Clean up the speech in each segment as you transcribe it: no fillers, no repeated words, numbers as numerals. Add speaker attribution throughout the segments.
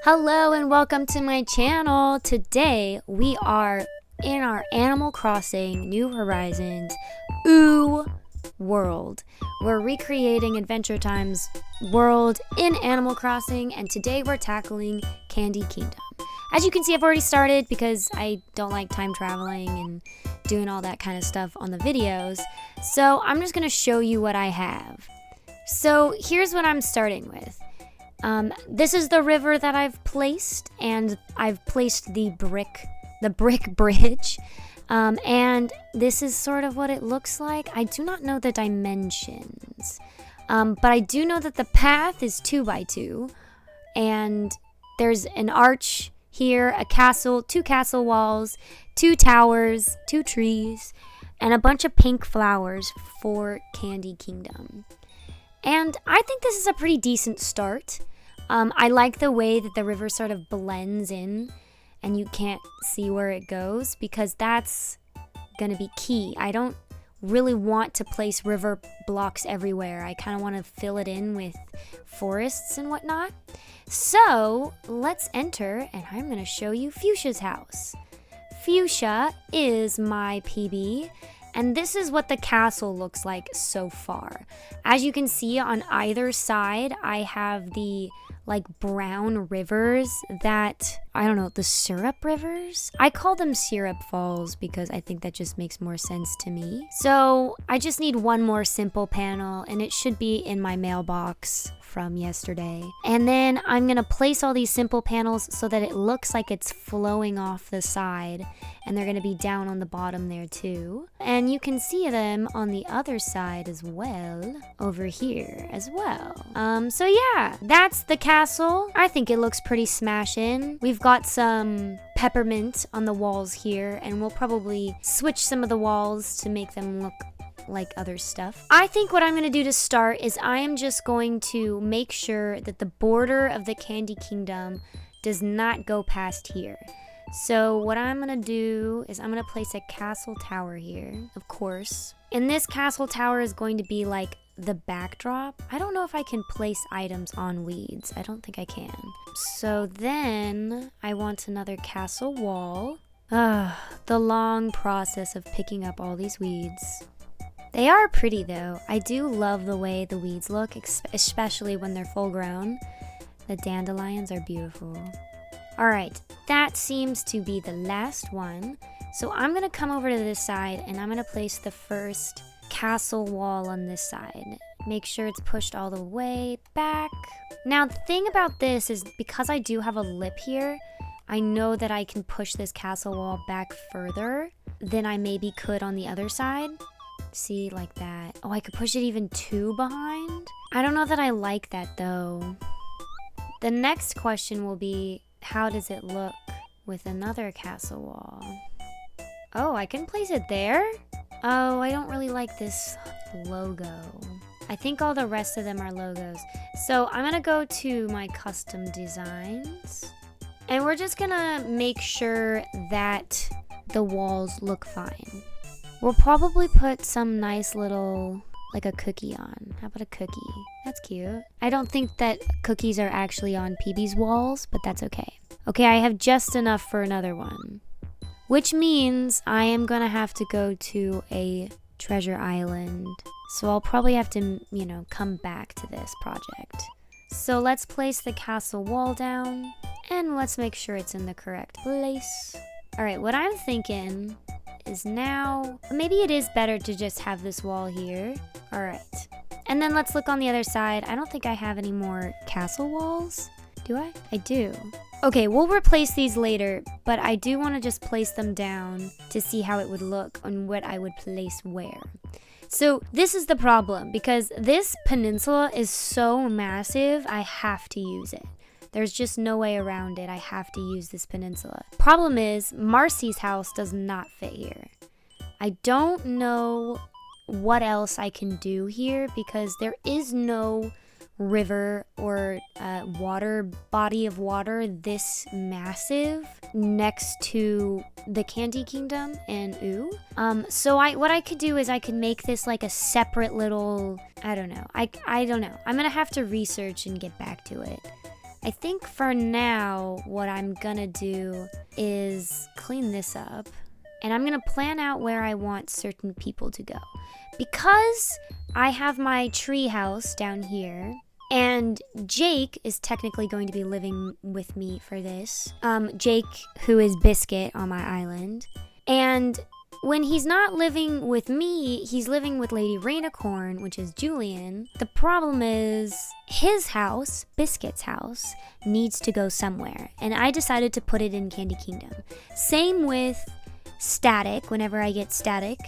Speaker 1: Hello and welcome to my channel. Today we are in our Animal Crossing New Horizons world. We're recreating Adventure Time's world in Animal Crossing, and today we're tackling Candy Kingdom. As you can see, I've already started because I don't like time traveling and doing all that kind of stuff on the videos. So I'm just going to show you what I have. So here's what I'm starting with. This is the river that I've placed, and I've placed the brick bridge. And this is sort of what it looks like. I do not know the dimensions, but I do know that the path is 2x2, and there's an arch here, a castle, 2 castle walls, 2 towers, 2 trees, and a bunch of pink flowers for Candy Kingdom. And I think this is a pretty decent start. I like the way that the river sort of blends in and you can't see where it goes, because that's going to be key. I don't really want to place river blocks everywhere. I kind of want to fill it in with forests and whatnot. So let's enter, and I'm going to show you Fuchsia's house. Fuchsia is my PB. And this is what the castle looks like so far. As you can see, on either side, I have the brown rivers that, I don't know, the syrup rivers? I call them syrup falls because I think that just makes more sense to me. So I just need one more simple panel, and it should be in my mailbox from yesterday. And then I'm gonna place all these simple panels so that it looks like it's flowing off the side, and they're gonna be down on the bottom there too. And you can see them on the other side as well, over here as well. So yeah, that's the castle. I think it looks pretty smashin'. We've got some peppermint on the walls here, and we'll probably switch some of the walls to make them look like other stuff. I think what I'm going to do to start is I am just going to make sure that the border of the Candy Kingdom does not go past here. So what I'm going to do is I'm going to place a castle tower here, of course. And this castle tower is going to be like the backdrop. I don't know if I can place items on weeds. I don't think I can. So then I want another castle wall. The long process of picking up all these weeds. They are pretty though. I do love the way the weeds look, especially when they're full grown. The dandelions are beautiful. Alright, that seems to be the last one. So I'm going to come over to this side, and I'm going to place the first castle wall on this side. Make sure it's pushed all the way back. Now the thing about this is, because I do have a lip here, I know that I can push this castle wall back further than I maybe could on the other side. See, like that. Oh, I could push it even 2 behind. I don't know that I like that though. The next question will be, how does it look with another castle wall? Oh, I can place it there? Oh, I don't really like this logo. I think all the rest of them are logos. So I'm gonna go to my custom designs, and we're just gonna make sure that the walls look fine. We'll probably put some nice little, like a cookie on. How about a cookie? That's cute. I don't think that cookies are actually on PB's walls, but that's okay. Okay, I have just enough for another one, which means I am gonna have to go to a treasure island. So I'll probably have to, come back to this project. So let's place the castle wall down, and let's make sure it's in the correct place. All right, what I'm thinking is now, maybe it is better to just have this wall here. All right, and then let's look on the other side. I don't think I have any more castle walls. Do I? I do. Okay, we'll replace these later, but I do want to just place them down to see how it would look and what I would place where. So this is the problem, because this peninsula is so massive, I have to use it. There's just no way around it. I have to use this peninsula. Problem is, Marcy's house does not fit here. I don't know what else I can do here, because there is no river or body of water this massive next to the Candy Kingdom and So what I could do is I could make this like a separate little, I don't know. I don't know. I'm gonna have to research and get back to it. I think for now, what I'm gonna do is clean this up. And I'm gonna plan out where I want certain people to go. Because I have my tree house down here, and Jake is technically going to be living with me for this. Jake, who is Biscuit on my island. And when he's not living with me, he's living with Lady Rainicorn, which is Julian. The problem is his house, Biscuit's house, needs to go somewhere. And I decided to put it in Candy Kingdom. Same with Static. Whenever I get Static,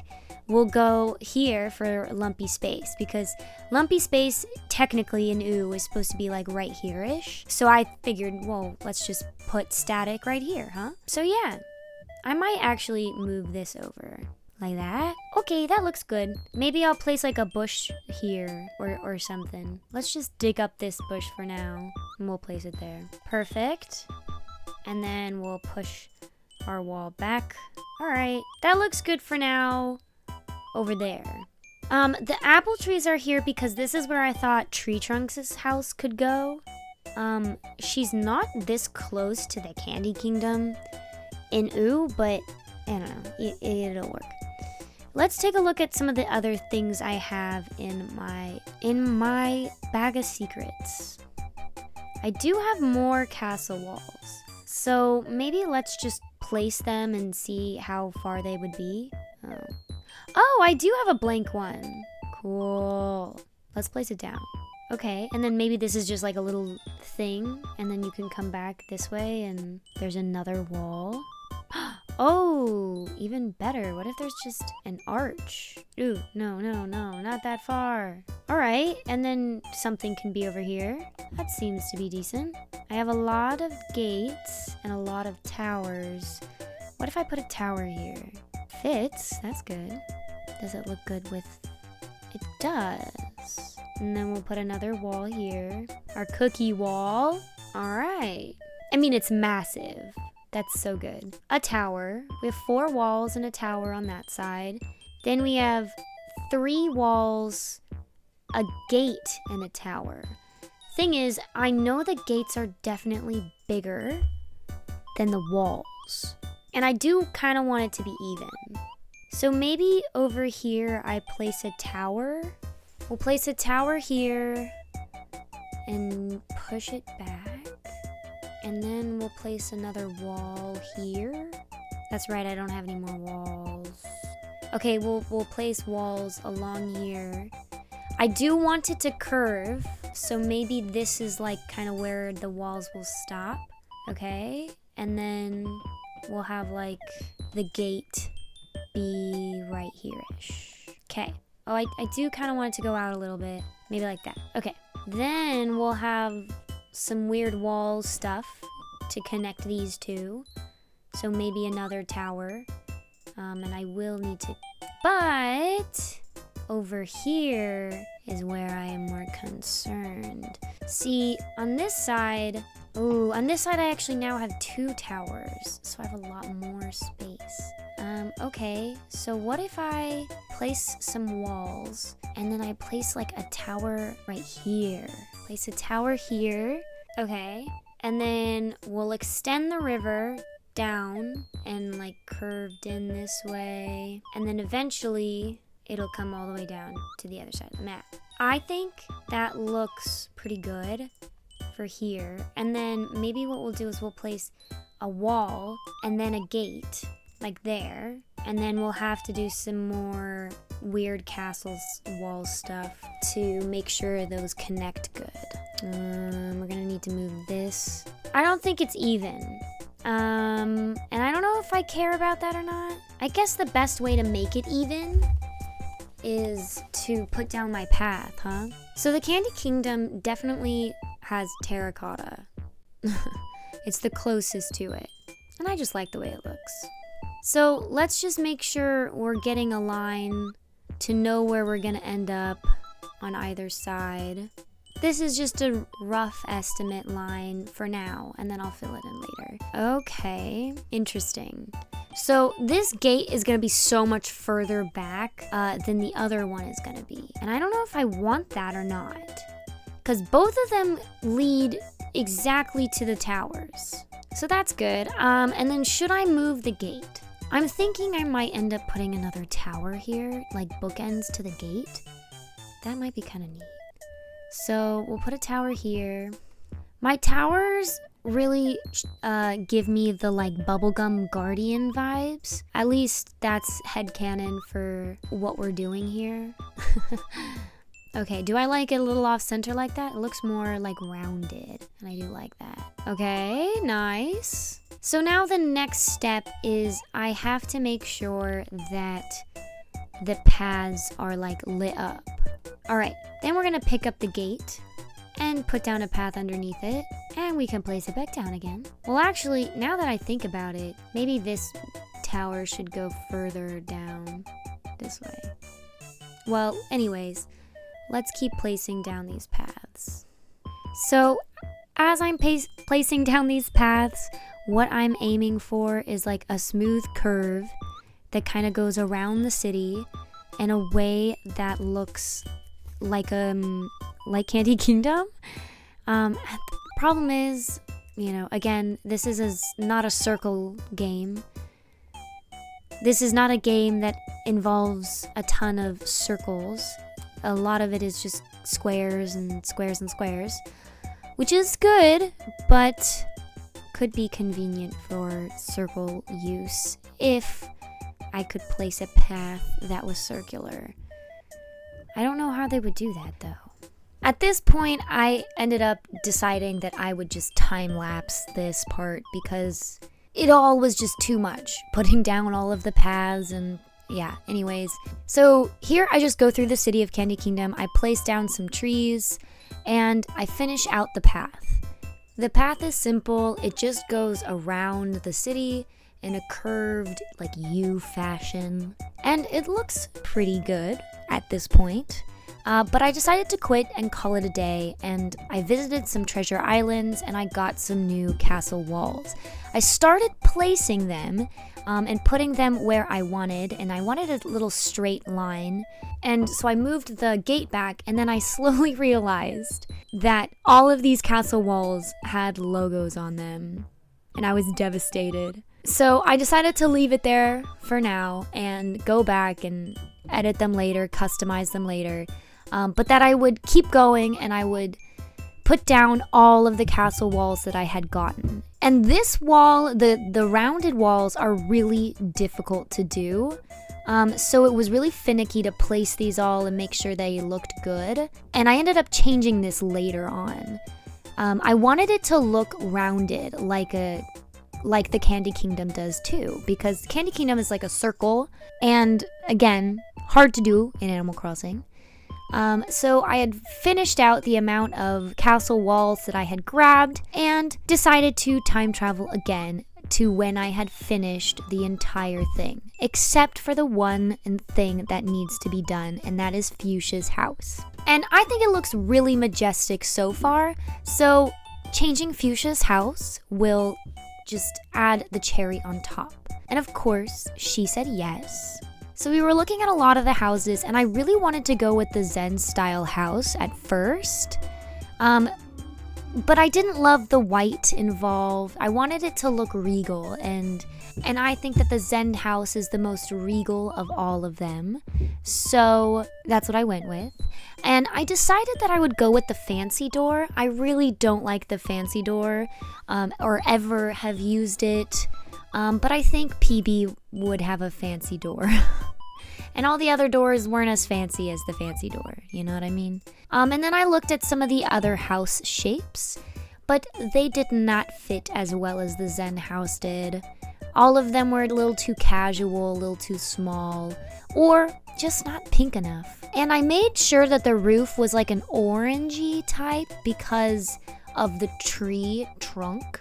Speaker 1: we'll go here for Lumpy Space, because Lumpy Space technically in Ooh is supposed to be like right here-ish. So I figured, well, let's just put Static right here, huh? So yeah, I might actually move this over like that. Okay, that looks good. Maybe I'll place like a bush here or something. Let's just dig up this bush for now and we'll place it there. Perfect. And then we'll push our wall back. All right, that looks good for now. Over there. The apple trees are here because this is where I thought Tree Trunks' house could go. She's not this close to the Candy Kingdom in Ooh, but I don't know, it'll work. Let's take a look at some of the other things I have in my bag of secrets. I do have more castle walls, so maybe let's just place them and see how far they would be. Oh, I do have a blank one. Cool. Let's place it down. Okay, and then maybe this is just like a little thing, and then you can come back this way, and there's another wall. Oh, even better. What if there's just an arch? Ooh, no, not that far. All right, and then something can be over here. That seems to be decent. I have a lot of gates and a lot of towers. What if I put a tower here? Fits, that's good. Does it look good with... It does. And then we'll put another wall here. Our cookie wall. All right. I mean, it's massive. That's so good. A tower. We have 4 walls and a tower on that side. Then we have 3 walls, a gate, and a tower. Thing is, I know the gates are definitely bigger than the walls. And I do kind of want it to be even. So maybe over here I place a tower. We'll place a tower here and push it back. And then we'll place another wall here. That's right, I don't have any more walls. Okay, we'll place walls along here. I do want it to curve, so maybe this is like kind of where the walls will stop. Okay, and then we'll have like the gate be right here-ish. Okay. Oh, I do kind of want it to go out a little bit. Maybe like that. Okay. Then we'll have some weird wall stuff to connect these two. So maybe another tower. And I will need to... But over here is where I am more concerned. See, on this side... Ooh, on this side I actually now have 2 towers. So I have a lot more space. Okay, so what if I place some walls and then I place like a tower right here? Place a tower here, okay, and then we'll extend the river down and like curved in this way, and then eventually it'll come all the way down to the other side of the map. I think that looks pretty good for here, and then maybe what we'll do is we'll place a wall and then a gate like there, and then we'll have to do some more weird castles wall stuff to make sure those connect good. We're gonna need to move this. I don't think it's even. And I don't know if I care about that or not. I guess the best way to make it even is to put down my path, huh? So the Candy Kingdom definitely has terracotta. It's the closest to it. And I just like the way it looks. So let's just make sure we're getting a line to know where we're gonna end up on either side. This is just a rough estimate line for now, and then I'll fill it in later. Okay, interesting. So this gate is gonna be so much further back than the other one is gonna be. And I don't know if I want that or not. Because both of them lead exactly to the towers. So that's good. And then should I move the gate? I'm thinking I might end up putting another tower here, like bookends to the gate. That might be kind of neat. So we'll put a tower here. My towers really give me the like bubblegum guardian vibes. At least that's headcanon for what we're doing here. Okay, do I like it a little off center like that? It looks more like rounded, and I do like that. Okay, nice. So now the next step is I have to make sure that the paths are like lit up. All right, then we're gonna pick up the gate and put down a path underneath it, and we can place it back down again. Well, actually, now that I think about it, maybe this tower should go further down this way. Well, anyways, let's keep placing down these paths. So as I'm placing down these paths, what I'm aiming for is like a smooth curve that kind of goes around the city in a way that looks like Candy Kingdom. Problem is, you know, again, this is not a circle game. This is not a game that involves a ton of circles. A lot of it is just squares and squares and squares, which is good, but could be convenient for circle use if I could place a path that was circular. I don't know how they would do that though. At this point, I ended up deciding that I would just time-lapse this part because it all was just too much. Putting down all of the paths and yeah, anyways. So here I just go through the city of Candy Kingdom. I place down some trees and I finish out the path. The path is simple. It just goes around the city in a curved like U fashion. And it looks pretty good at this point. But I decided to quit and call it a day, and I visited some treasure islands and I got some new castle walls. I started placing them and putting them where I wanted, and I wanted a little straight line. And so I moved the gate back, and then I slowly realized that all of these castle walls had logos on them, and I was devastated. So I decided to leave it there for now and go back and edit them later, customize them later. But that I would keep going and I would put down all of the castle walls that I had gotten. And this wall, the rounded walls are really difficult to do. So it was really finicky to place these all and make sure they looked good. And I ended up changing this later on. I wanted it to look rounded like the Candy Kingdom does too, because Candy Kingdom is like a circle, and again, hard to do in Animal Crossing. So I had finished out the amount of castle walls that I had grabbed and decided to time travel again to when I had finished the entire thing, except for the one thing that needs to be done, and that is Fuchsia's house. And I think it looks really majestic so far, so changing Fuchsia's house will just add the cherry on top. And of course, she said yes. So we were looking at a lot of the houses, and I really wanted to go with the Zen style house at first. But I didn't love the white involved. I wanted it to look regal, and I think that the Zen house is the most regal of all of them. So that's what I went with. And I decided that I would go with the fancy door. I really don't like the fancy door, or ever have used it. But I think PB would have a fancy door. And all the other doors weren't as fancy as the fancy door, you know what I mean? And then I looked at some of the other house shapes, but they did not fit as well as the Zen house did. All of them were a little too casual, a little too small, or just not pink enough. And I made sure that the roof was like an orangey type because of the tree trunk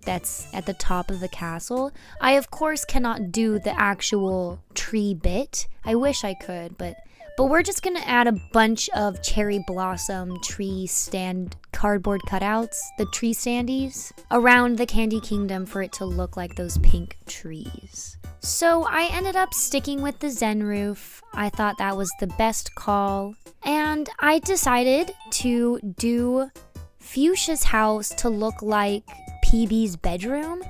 Speaker 1: that's at the top of the castle. I of course cannot do the actual tree bit. I wish I could, but we're just gonna add a bunch of cherry blossom tree stand cardboard cutouts, the tree standees, around the Candy Kingdom for it to look like those pink trees. So I ended up sticking with the Zen roof. I thought that was the best call, and I decided to do Fuchsia's house to look like PB's bedroom.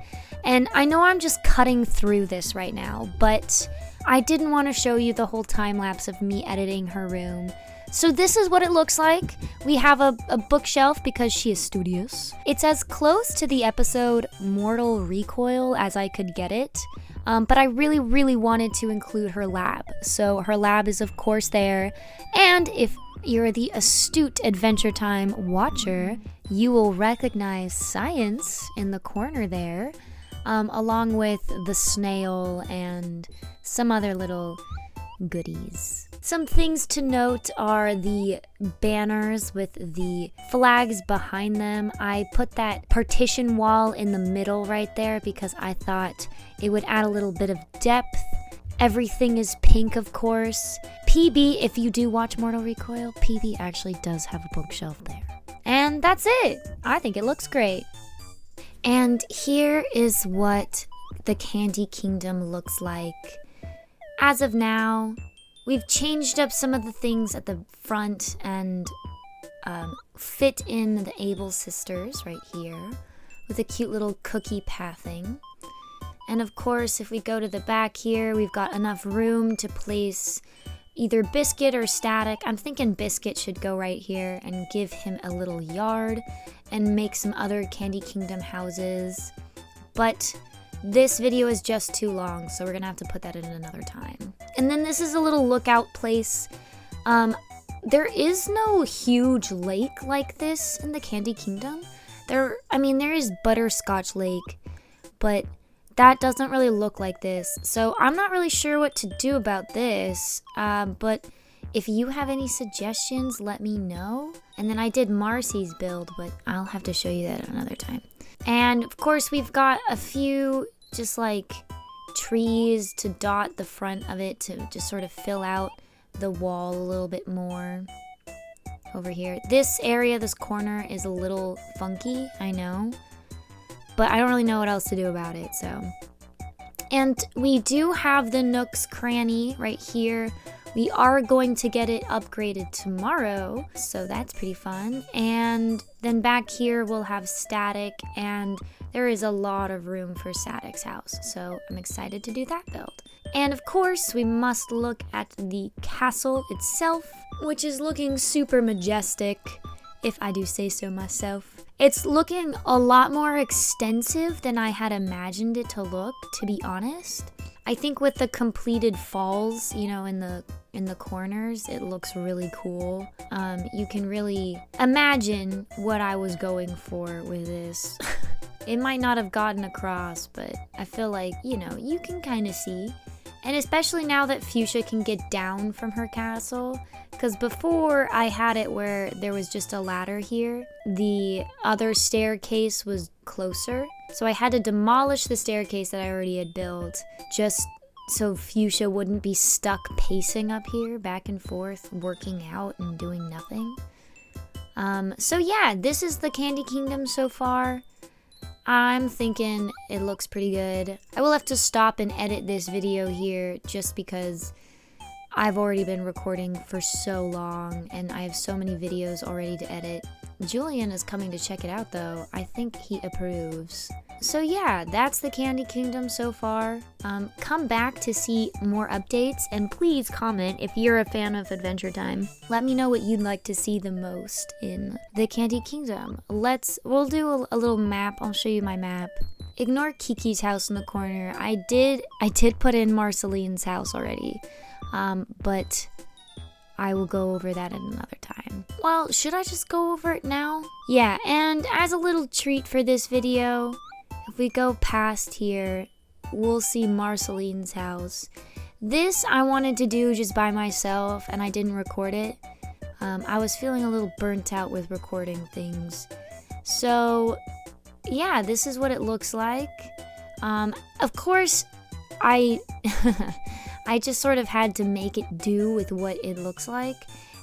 Speaker 1: And I know I'm just cutting through this right now, but I didn't want to show you the whole time lapse of me editing her room. So this is what it looks like. We have a bookshelf because she is studious. It's as close to the episode Mortal Recoil as I could get it. But I really, really wanted to include her lab. So her lab is of course there. And if you're the astute Adventure Time watcher, you will recognize Science in the corner there, along with the snail and some other little goodies. Some things to note are the banners with the flags behind them. I put that partition wall in the middle right there because I thought it would add a little bit of depth. Everything is pink, of course. PB, if you do watch Mortal Recoil, PB actually does have a bookshelf there. And that's it. I think it looks great. And here is what the Candy Kingdom looks like. As of now, we've changed up some of the things at the front and fit in the Able sisters right here with a cute little cookie pathing. And of course, if we go to the back here, we've got enough room to place either Biscuit or Static. I'm thinking Biscuit should go right here and give him a little yard and make some other Candy Kingdom houses. But this video is just too long, so we're gonna have to put that in another time. And then this is a little lookout place. There is no huge lake like this in the Candy Kingdom. There is Butterscotch Lake, but that doesn't really look like this. So I'm not really sure what to do about this, but if you have any suggestions, let me know. And then I did Marcy's build, but I'll have to show you that another time. And of course, we've got a few just like trees to dot the front of it to just sort of fill out the wall a little bit more over here. This area, this corner is a little funky, I know, but I don't really know what else to do about it, so. And we do have the Nook's Cranny right here. We are going to get it upgraded tomorrow, so that's pretty fun. And then back here we'll have Static, and there is a lot of room for Static's house, so I'm excited to do that build. And of course, we must look at the castle itself, which is looking super majestic, if I do say so myself. It's looking a lot more extensive than I had imagined it to look, to be honest. I think with the completed falls, you know, in the corners, it looks really cool. You can really imagine what I was going for with this. It might not have gotten across, but I feel like, you know, you can kind of see. And especially now that Fuchsia can get down from her castle, because before I had it where there was just a ladder here, the other staircase was closer. So I had to demolish the staircase that I already had built just so Fuchsia wouldn't be stuck pacing up here back and forth, working out and doing nothing. So yeah, this is the Candy Kingdom so far. I'm thinking it looks pretty good. I will have to stop and edit this video here just because I've already been recording for so long and I have so many videos already to edit. Julian is coming to check it out though. I think he approves. So yeah, that's the Candy Kingdom so far. Come back to see more updates and please comment if you're a fan of Adventure Time. Let me know what you'd like to see the most in the Candy Kingdom. We'll do a little map. I'll show you my map. Ignore Kiki's house in the corner. I did put in Marceline's house already, but I will go over that at another time. Well, should I just go over it now? Yeah, and as a little treat for this video, if we go past here, we'll see Marceline's house. This I wanted to do just by myself, and I didn't record it. I was feeling a little burnt out with recording things. So, yeah, this is what it looks like. Of course, I just sort of had to make it do with what it looks like.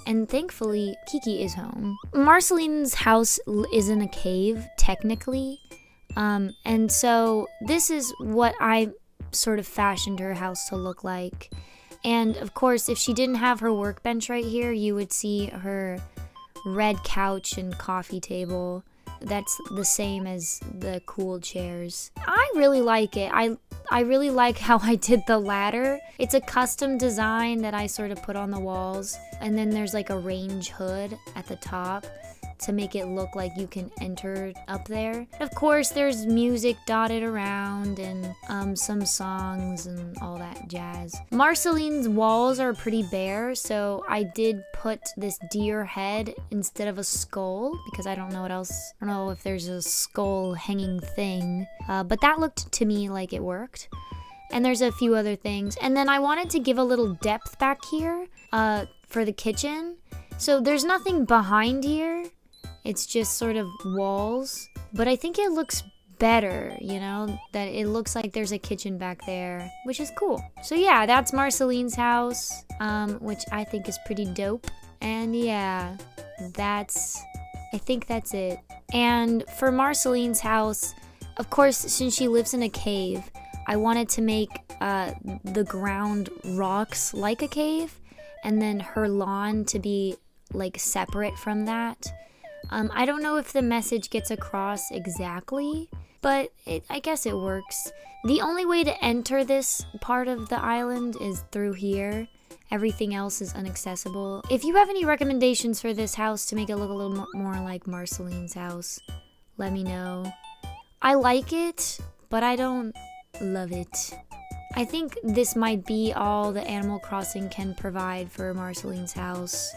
Speaker 1: And thankfully, Kiki is home. Marceline's house is in a cave, technically. And so this is what I sort of fashioned her house to look like. And of course, if she didn't have her workbench right here, you would see her red couch and coffee table. That's the same as the cool chairs. I really like it. I really like how I did the ladder. It's a custom design that I sort of put on the walls. And then there's like a range hood at the top to make it look like you can enter up there. Of course, there's music dotted around and some songs and all that jazz. Marceline's walls are pretty bare, so I did put this deer head instead of a skull because I don't know what else. I don't know if there's a skull hanging thing, but that looked to me like it worked. And there's a few other things. And then I wanted to give a little depth back here for the kitchen. So there's nothing behind here. It's just sort of walls, but I think it looks better, you know, that it looks like there's a kitchen back there, which is cool. So yeah, that's Marceline's house, which I think is pretty dope. And yeah, I think that's it. And for Marceline's house, of course, since she lives in a cave, I wanted to make the ground rocks like a cave, and then her lawn to be like separate from that. I don't know if the message gets across exactly, but I guess it works. The only way to enter this part of the island is through here. Everything else is inaccessible. If you have any recommendations for this house to make it look a little more like Marceline's house, let me know. I like it, but I don't love it. I think this might be all the Animal Crossing can provide for Marceline's house.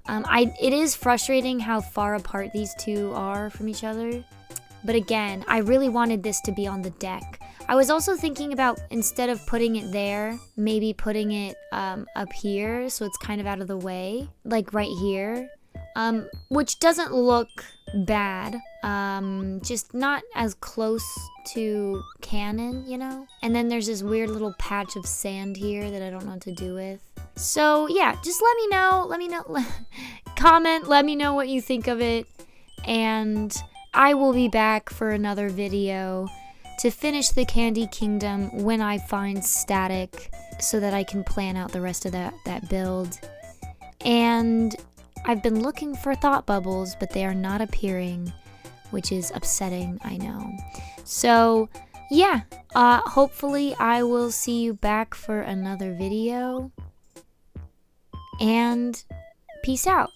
Speaker 1: It is frustrating how far apart these two are from each other. But again, I really wanted this to be on the deck. I was also thinking about, instead of putting it there, maybe putting it up here so it's kind of out of the way, like right here, which doesn't look bad, just not as close to canon, you know? And then there's this weird little patch of sand here that I don't know what to do with. So yeah, just let me know, comment, let me know what you think of it, and I will be back for another video to finish the Candy Kingdom when I find static so that I can plan out the rest of that build. And I've been looking for thought bubbles, but they are not appearing, which is upsetting, I know. So yeah, hopefully I will see you back for another video. And peace out.